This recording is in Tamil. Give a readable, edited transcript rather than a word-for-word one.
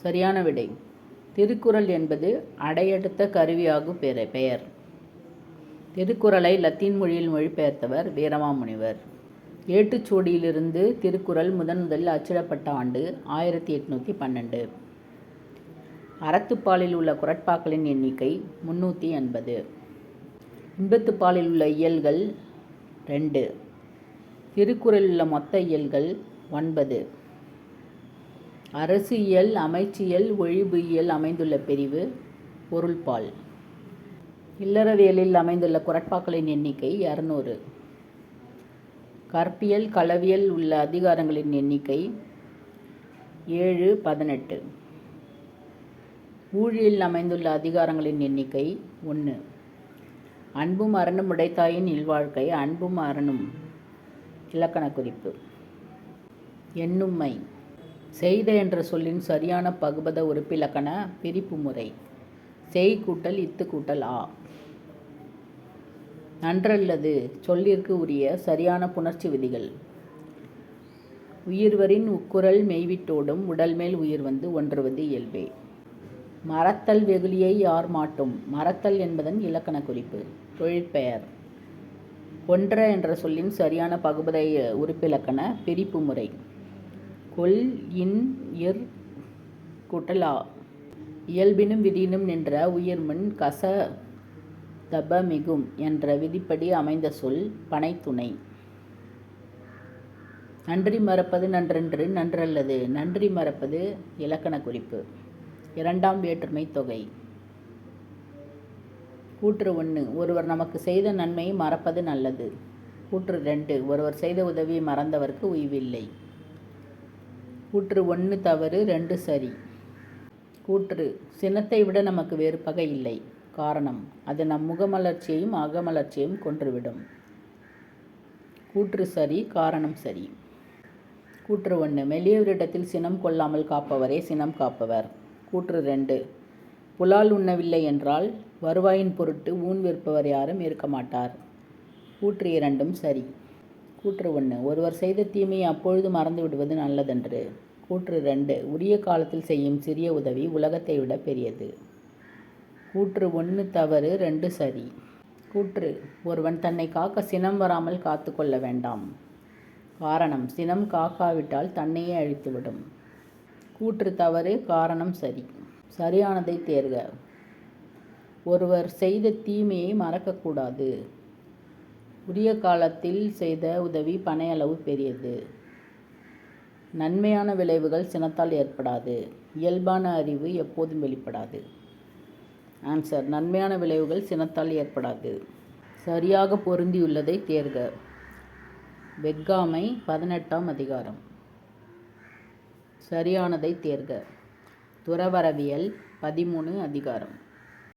சரியான விடை. திருக்குறள் என்பது அடையெடுத்த கருவியாகு பெயர். திருக்குறளை லத்தீன் மொழியில் மொழிபெயர்த்தவர் வீரமாமுனிவர். ஏட்டுச்சுவடியிலிருந்து திருக்குறள் முதலில் அச்சிடப்பட்ட ஆண்டு 1812. அறத்துப்பாலில் உள்ள குறட்பாக்களின் எண்ணிக்கை 380. இன்பத்துப்பாலில் உள்ள இயல்கள் 2. திருக்குறளில் உள்ள மொத்த இயல்கள் 9. அரசு இயல், அமைச்சியல், ஒழிபு இயல் அமைந்துள்ள பிரிவு பொருள்பால். இல்லறவியலில் அமைந்துள்ள குறட்பாக்களின் எண்ணிக்கை 200. கற்பியல், களவியல் உள்ள அதிகாரங்களின் எண்ணிக்கை 7, 18. ஊழியல் அமைந்துள்ள அதிகாரங்களின் எண்ணிக்கை 1. அன்பும் அறனும் உடைத்தாயின் இல்வாழ்க்கை. அன்பும் அறனும் இலக்கண குறிப்பு. எண்ணும்மை. செய்த என்ற சொல்லின் சரியான பகுபத உறுப்பிலக்கண பிரிப்பு முறை. செய் கூட்டல் இத்து கூட்டல் ஆ. நன்றல்லது சொல்லிற்கு உரிய சரியான புணர்ச்சி விதிகள். உயிர்வரின் உக்குரல் மெய்விட்டோடும் உடல்மேல் உயிர் வந்து ஒன்றுவது இயல்பே. மறத்தல் வெகுளியை யார் மாட்டும். மறத்தல் என்பதன் இலக்கண குறிப்பு. தொழிற்பெயர். கொன்ற என்ற சொல்லின் சரியான பகுபத உறுப்பிலக்கண பிரிப்பு முறை. கொல் இன் இர் கூட்டல் ஆ. இயல்பினும் விதியினும் நின்ற உயிர்முன் கச தப மிகும் என்ற விதிப்படி அமைந்த சொல் பனைத்துணை. நன்றி மறப்பது நன்றன்று நன்றல்லது. நன்றி மறப்பது இலக்கண குறிப்பு. இரண்டாம் வேற்றுமை தொகை. கூற்று 1. ஒருவர் நமக்கு செய்த நன்மையை மறப்பது நல்லது. கூற்று 2. ஒருவர் செய்த உதவியை மறந்தவர்க்கு உய்வில்லை. கூற்று 1 தவறு, 2 சரி. கூற்று. சினத்தை விட நமக்கு வேறு பகை இல்லை. காரணம், அது நம் முகமலர்ச்சியையும் அகமலர்ச்சியையும் கொன்றுவிடும். கூற்று சரி, காரணம் சரி. கூற்று 1. மெல்லியவரிடத்தில் சினம் கொள்ளாமல் காப்பவரே சினம் காப்பவர். கூற்று 2. புலால் உண்ணவில்லை என்றால் வருவாயின் பொருட்டு ஊன் விற்பவர் யாரும் இருக்க மாட்டார். கூற்று 2ம் சரி. கூற்று 1. ஒருவர் செய்த தீமையை அப்பொழுது மறந்து விடுவது நல்லதன்று. கூற்று 2. உரிய காலத்தில் செய்யும் சிறிய உதவி உலகத்தை விட பெரியது. கூற்று 1 தவறு, 2 சரி. கூற்று. ஒருவன் தன்னை காக்க சினம் வராமல் காத்து கொள்ள வேண்டாம். காரணம், சினம் காக்காவிட்டால் தன்னையே அழித்துவிடும். கூற்று தவறு, காரணம் சரி. சரியானதை தேர்க. ஒருவர் செய்த தீமையை மறக்கக்கூடாது. உரிய காலத்தில் செய்த உதவி பனையளவு பெரியது. நன்மையான விளைவுகள் சினத்தால் ஏற்படாது. இயல்பான அறிவு எப்போதும் வெளிப்படாது. ஆன்சர். நன்மையான விளைவுகள் சினத்தால் ஏற்படாது. சரியாக பொருந்தியுள்ளதை தேர்க. வெஃகாமை 18ஆம் அதிகாரம். சரியானதை தேர்க. துறவறவியல் 13 அதிகாரம்.